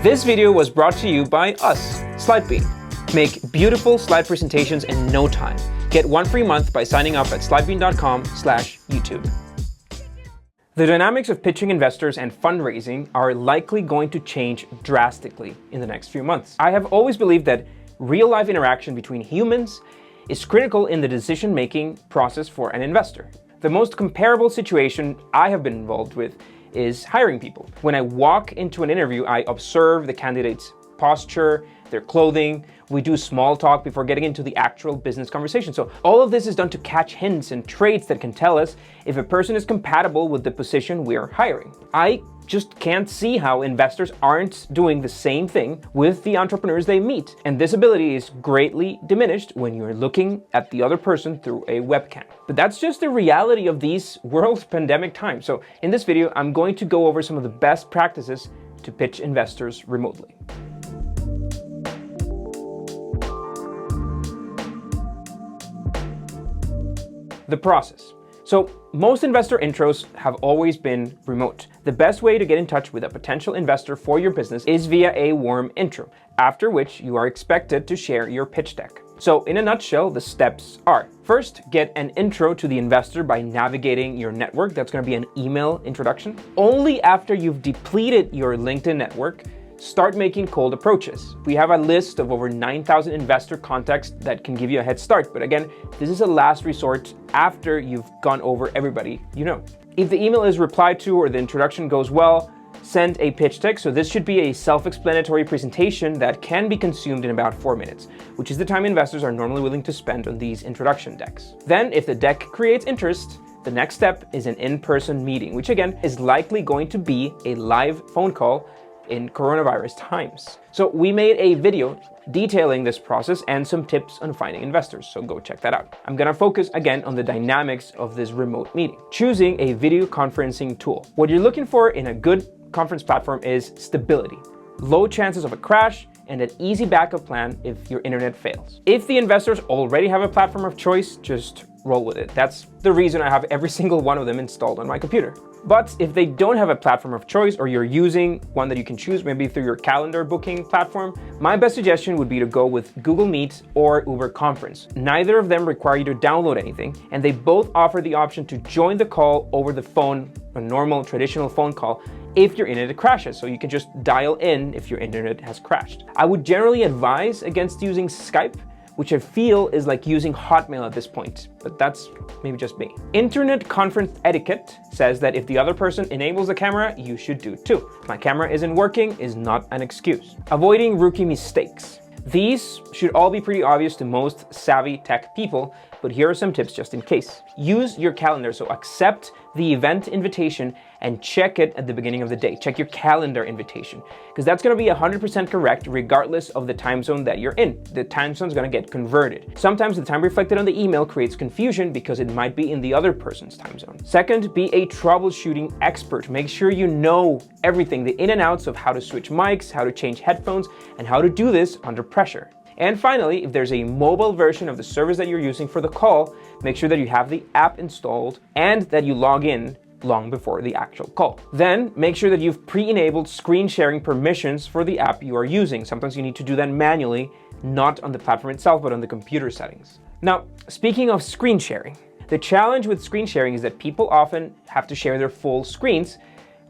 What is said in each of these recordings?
This video was brought to you by us, Slidebean. Make beautiful slide presentations in no time. Get 1 free month by signing up at slidebean.com/YouTube. The dynamics of pitching investors and fundraising are likely going to change drastically in the next few months. I have always believed that real-life interaction between humans is critical in the decision-making process for an investor. The most comparable situation I have been involved with is hiring people. When I walk into an interview, I observe the candidate's posture, their clothing. We do small talk before getting into the actual business conversation. So all of this is done to catch hints and traits that can tell us if a person is compatible with the position we're hiring. I just can't see how investors aren't doing the same thing with the entrepreneurs they meet. And this ability is greatly diminished when you're looking at the other person through a webcam. But that's just the reality of these world pandemic times. So in this video, I'm going to go over some of the best practices to pitch investors remotely. The process. So most investor intros have always been remote. The best way to get in touch with a potential investor for your business is via a warm intro, after which you are expected to share your pitch deck. So in a nutshell, the steps are: first, get an intro to the investor by navigating your network. That's going to be an email introduction. Only after you've depleted your LinkedIn network, start making cold approaches. We have a list of over 9,000 investor contacts that can give you a head start. But again, this is a last resort after you've gone over everybody you know. If the email is replied to or the introduction goes well, send a pitch deck. So this should be a self-explanatory presentation that can be consumed in about 4 minutes, which is the time investors are normally willing to spend on these introduction decks. Then, if the deck creates interest, the next step is an in-person meeting, which again is likely going to be a live phone call in coronavirus times. So we made a video detailing this process and some tips on finding investors, so go check that out. I'm gonna focus again on the dynamics of this remote meeting. Choosing a video conferencing tool. What you're looking for in a good conference platform is stability, low chances of a crash, and an easy backup plan if your internet fails. If the investors already have a platform of choice, just roll with it. That's the reason I have every single one of them installed on my computer. But if they don't have a platform of choice, or you're using one that you can choose maybe through your calendar booking platform, my best suggestion would be to go with Google Meet or Uber Conference. Neither of them require you to download anything, and they both offer the option to join the call over the phone, a normal traditional phone call, if your internet crashes. So you can just dial in if your internet has crashed. I would generally advise against using Skype, which I feel is like using Hotmail at this point, but that's maybe just me. Internet conference etiquette says that if the other person enables the camera, you should do too. My camera isn't working is not an excuse. Avoiding rookie mistakes. These should all be pretty obvious to most savvy tech people, but here are some tips just in case. Use your calendar, so accept the event invitation and check it at the beginning of the day. Check your calendar invitation, because that's gonna be 100% correct regardless of the time zone that you're in. The time zone is gonna get converted. Sometimes the time reflected on the email creates confusion because it might be in the other person's time zone. Second, be a troubleshooting expert. Make sure you know everything, the in and outs of how to switch mics, how to change headphones, and how to do this under pressure. And finally, if there's a mobile version of the service that you're using for the call, make sure that you have the app installed and that you log in long before the actual call. Then make sure that you've pre-enabled screen sharing permissions for the app you are using. Sometimes you need to do that manually, not on the platform itself, but on the computer settings. Now, speaking of screen sharing, the challenge with screen sharing is that people often have to share their full screens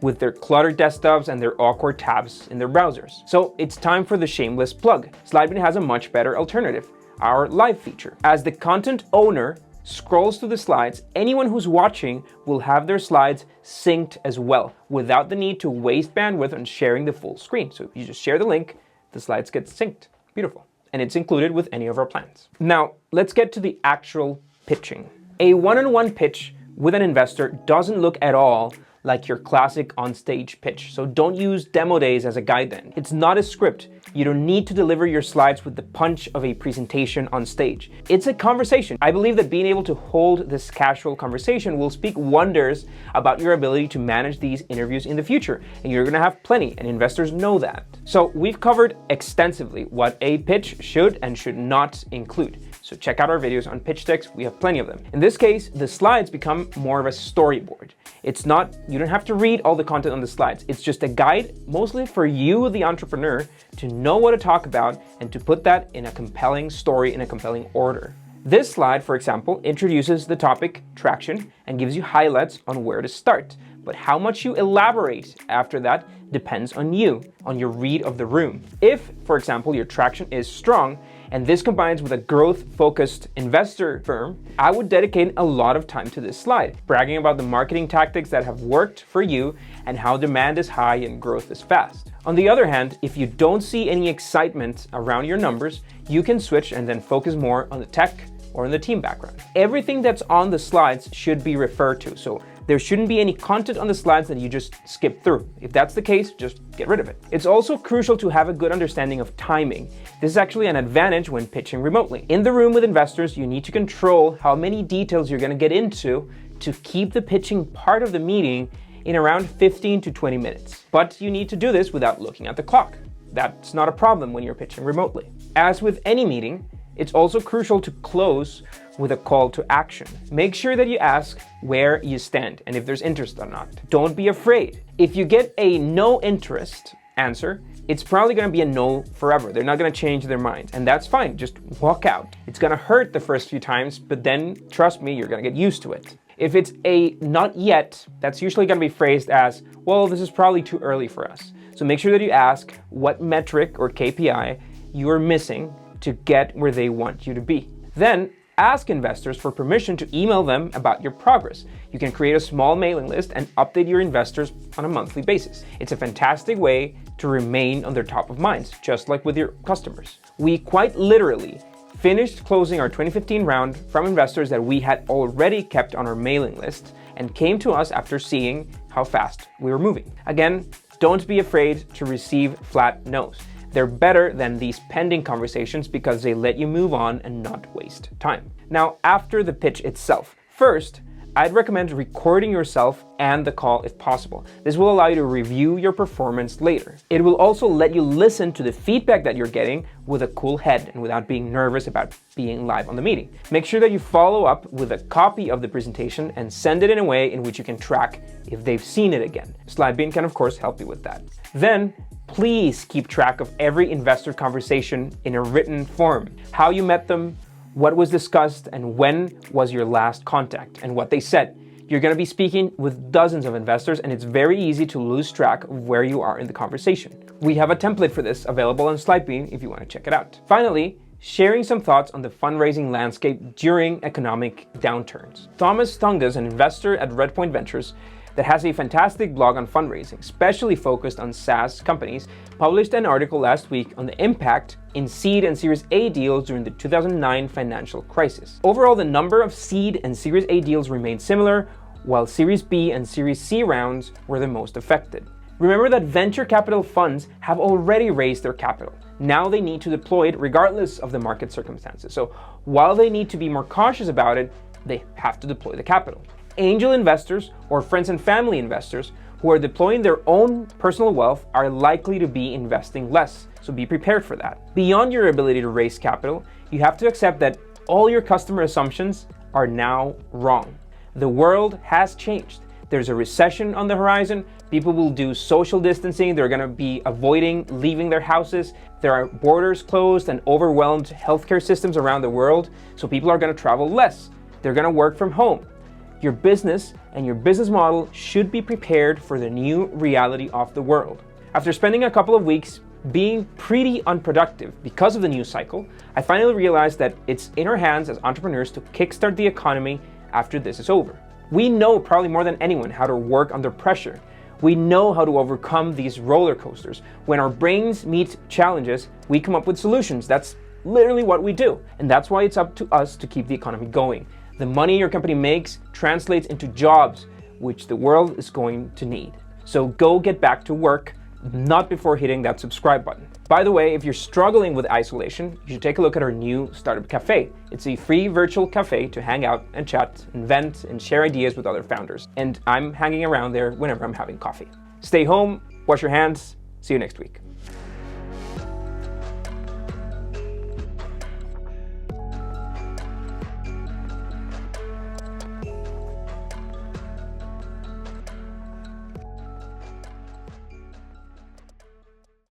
with their cluttered desktops and their awkward tabs in their browsers. So it's time for the shameless plug. Slidebean has a much better alternative, our live feature. As the content owner scrolls through the slides, anyone who's watching will have their slides synced as well, without the need to waste bandwidth on sharing the full screen. So if you just share the link, the slides get synced. Beautiful. And it's included with any of our plans. Now, let's get to the actual pitching. A one-on-one pitch with an investor doesn't look at all like your classic on-stage pitch. So don't use demo days as a guide then. It's not a script. You don't need to deliver your slides with the punch of a presentation on stage. It's a conversation. I believe that being able to hold this casual conversation will speak wonders about your ability to manage these interviews in the future. And you're gonna have plenty, and investors know that. So we've covered extensively what a pitch should and should not include. So check out our videos on pitch decks, we have plenty of them. In this case, the slides become more of a storyboard. It's not, you don't have to read all the content on the slides. It's just a guide, mostly for you, the entrepreneur, to know what to talk about and to put that in a compelling story, in a compelling order. This slide, for example, introduces the topic traction and gives you highlights on where to start. But how much you elaborate after that depends on you, on your read of the room. If, for example, your traction is strong, and this combines with a growth-focused investor firm, I would dedicate a lot of time to this slide, bragging about the marketing tactics that have worked for you and how demand is high and growth is fast. On the other hand, if you don't see any excitement around your numbers, you can switch and then focus more on the tech or on the team background. Everything that's on the slides should be referred to, so there shouldn't be any content on the slides that you just skip through. If that's the case, just get rid of it. It's also crucial to have a good understanding of timing. This is actually an advantage when pitching remotely. In the room with investors, you need to control how many details you're going to get into to keep the pitching part of the meeting in around 15 to 20 minutes. But you need to do this without looking at the clock. That's not a problem when you're pitching remotely. As with any meeting, it's also crucial to close with a call to action. Make sure that you ask where you stand and if there's interest or not. Don't be afraid. If you get a no interest answer, it's probably going to be a no forever. They're not going to change their mind, and that's fine. Just walk out. It's going to hurt the first few times, but then trust me, you're going to get used to it. If it's a not yet, that's usually going to be phrased as, well, this is probably too early for us. So make sure that you ask what metric or KPI you are missing to get where they want you to be. Then ask investors for permission to email them about your progress. You can create a small mailing list and update your investors on a monthly basis. It's a fantastic way to remain on their top of minds, just like with your customers. We quite literally finished closing our 2015 round from investors that we had already kept on our mailing list and came to us after seeing how fast we were moving. Again, don't be afraid to receive flat no's. They're better than these pending conversations because they let you move on and not waste time. Now, after the pitch itself, first, I'd recommend recording yourself and the call if possible. This will allow you to review your performance later. It will also let you listen to the feedback that you're getting with a cool head and without being nervous about being live on the meeting. Make sure that you follow up with a copy of the presentation and send it in a way in which you can track if they've seen it again. Slidebean can, of course, help you with that. Then, please keep track of every investor conversation in a written form. How you met them, what was discussed, and when was your last contact, and what they said. You're going to be speaking with dozens of investors, and it's very easy to lose track of where you are in the conversation. We have a template for this available on Slidebean if you want to check it out. Finally, sharing some thoughts on the fundraising landscape during economic downturns. Thomas Tungus, an investor at Redpoint Ventures, that has a fantastic blog on fundraising, especially focused on SaaS companies, published an article last week on the impact in seed and Series A deals during the 2009 financial crisis. Overall, the number of seed and Series A deals remained similar, while Series B and Series C rounds were the most affected. Remember that venture capital funds have already raised their capital. Now they need to deploy it regardless of the market circumstances. So while they need to be more cautious about it, they have to deploy the capital. Angel investors or friends and family investors who are deploying their own personal wealth are likely to be investing less, so be prepared for that. Beyond your ability to raise capital, you have to accept that all your customer assumptions are now wrong. The world has changed. There's a recession on the horizon. People will do social distancing. They're going to be avoiding leaving their houses. There are borders closed and overwhelmed healthcare systems around the world, so people are going to travel less. They're going to work from home. Your business and your business model should be prepared for the new reality of the world. After spending a couple of weeks being pretty unproductive because of the news cycle, I finally realized that it's in our hands as entrepreneurs to kickstart the economy after this is over. We know probably more than anyone how to work under pressure. We know how to overcome these roller coasters. When our brains meet challenges, we come up with solutions. That's literally what we do. And that's why it's up to us to keep the economy going. The money your company makes translates into jobs, which the world is going to need. So go get back to work, not before hitting that subscribe button. By the way, if you're struggling with isolation, you should take a look at our new Startup Cafe. It's a free virtual cafe to hang out and chat and vent and share ideas with other founders. And I'm hanging around there whenever I'm having coffee. Stay home, wash your hands, see you next week.